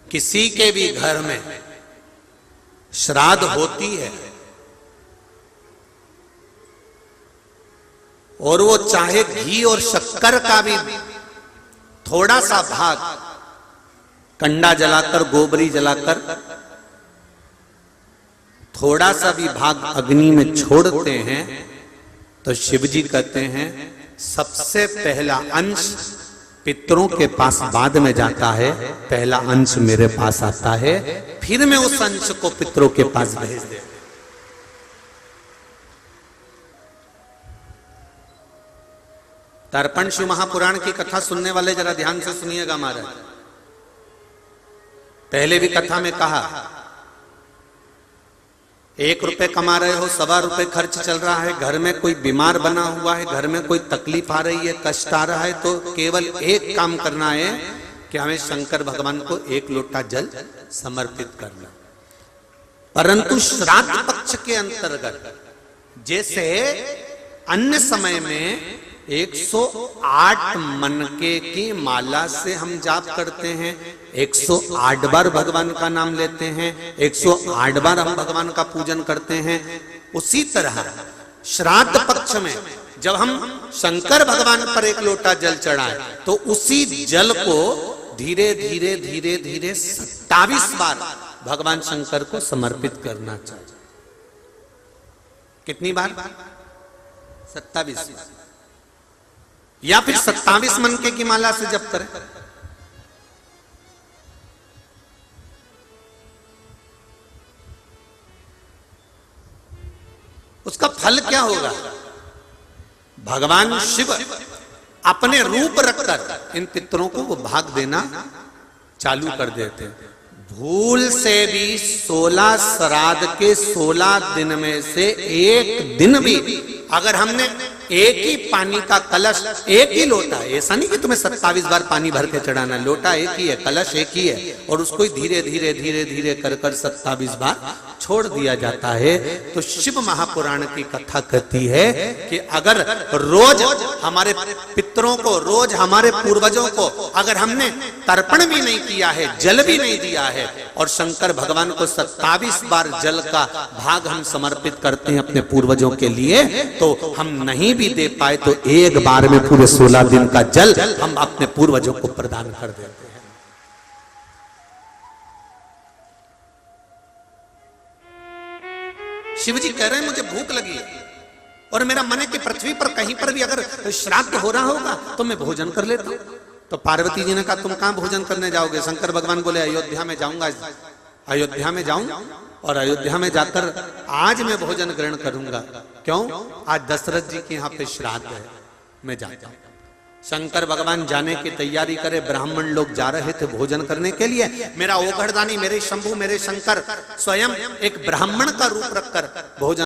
किसी के भी घर में श्राद्ध होती है और वो चाहे घी और शक्कर का भी थोड़ा सा भाग कंडा जलाकर, गोबरी जलाकर थोड़ा सा भी भाग अग्नि में छोड़ते हैं तो शिव जी कहते हैं सबसे पहला अंश पितरों के पास बाद में जाता है, पहला अंश मेरे पास आता है, फिर मैं उस अंश को पितरों के पास भेज देता हूं। तर्पण शिव महापुराण की कथा सुनने वाले जरा ध्यान से सुनिएगा महाराज। पहले भी कथा में कहा 1 रुपए कमा रहे हो, 1.25 रुपए खर्च चल रहा है, घर में कोई बीमार बना हुआ है, घर में कोई तकलीफ आ रही है, कष्ट आ रहा है, तो केवल एक काम करना है कि हमें शंकर भगवान को 1 लोटा जल समर्पित करना। परंतु श्राद्ध पक्ष के अंतर्गत जैसे अन्य समय में 108 मनके की माला से हम जाप करते हैं, 108 बार भगवान का नाम लेते हैं, 108 बार हम भगवान का पूजन करते हैं, उसी तरह श्राद्ध पक्ष में जब हम शंकर भगवान पर 1 लोटा जल चढ़ाएं तो उसी जल को धीरे धीरे धीरे धीरे 27 बार भगवान शंकर को समर्पित करना चाहिए। कितनी बार? 27 बार, या फिर 27 मनके की माला से जप करें। उसका फल क्या होगा? भगवान शिव अपने रूप रखकर इन पितरों को वो भाग देना चालू कर देते हैं। भूल से भी 16 श्राद्ध के 16 दिन में से एक दिन भी अगर हमने एक ही पानी का कलश, एक ही लोटा, ऐसा नहीं कि तुम्हें 27 बार पानी भर के चढ़ाना, लोटा एक ही है, कलश एक ही है, और उसको धीरे धीरे धीरे धीरे कर 27 बार छोड़ दिया जाता है, तो शिव महापुराण की कथा कहती है कि अगर रोज हमारे पितरों को, रोज हमारे पूर्वजों को अगर हमने तर्पण भी नहीं किया है, जल भी नहीं दिया है, और शंकर भगवान को 27 बार जल का भाग हम समर्पित करते हैं अपने पूर्वजों के लिए, तो हम नहीं भी दे पाए तो एक बार में पूरे 16 दिन का जल हम अपने पूर्वजों को प्रदान कर देते हैं। शिव जी कह रहे हैं मुझे भूख लगी है और मेरा मन है कि पृथ्वी पर कहीं पर भी अगर श्राद्ध हो रहा होगा तो मैं भोजन कर लेता हूं। तो पार्वती जी ने कहा तुम कहां भोजन करने जाओगे? शंकर भगवान बोले अयोध्या में जाऊंगा, अयोध्या में जाऊं और अयोध्या में जाकर आज मैं भोजन ग्रहण करूंगा। क्यों? आज दशरथ जी के यहाँ पे श्राद्ध है, मैं जाता हूं। शंकर भगवान जाने की तैयारी करे, ब्राह्मण लोग जा रहे थे भोजन करने के लिए, मेरा ओघड़दानी, मेरे शंभु, मेरे शंकर स्वयं एक ब्राह्मण का रूप रखकर भोजन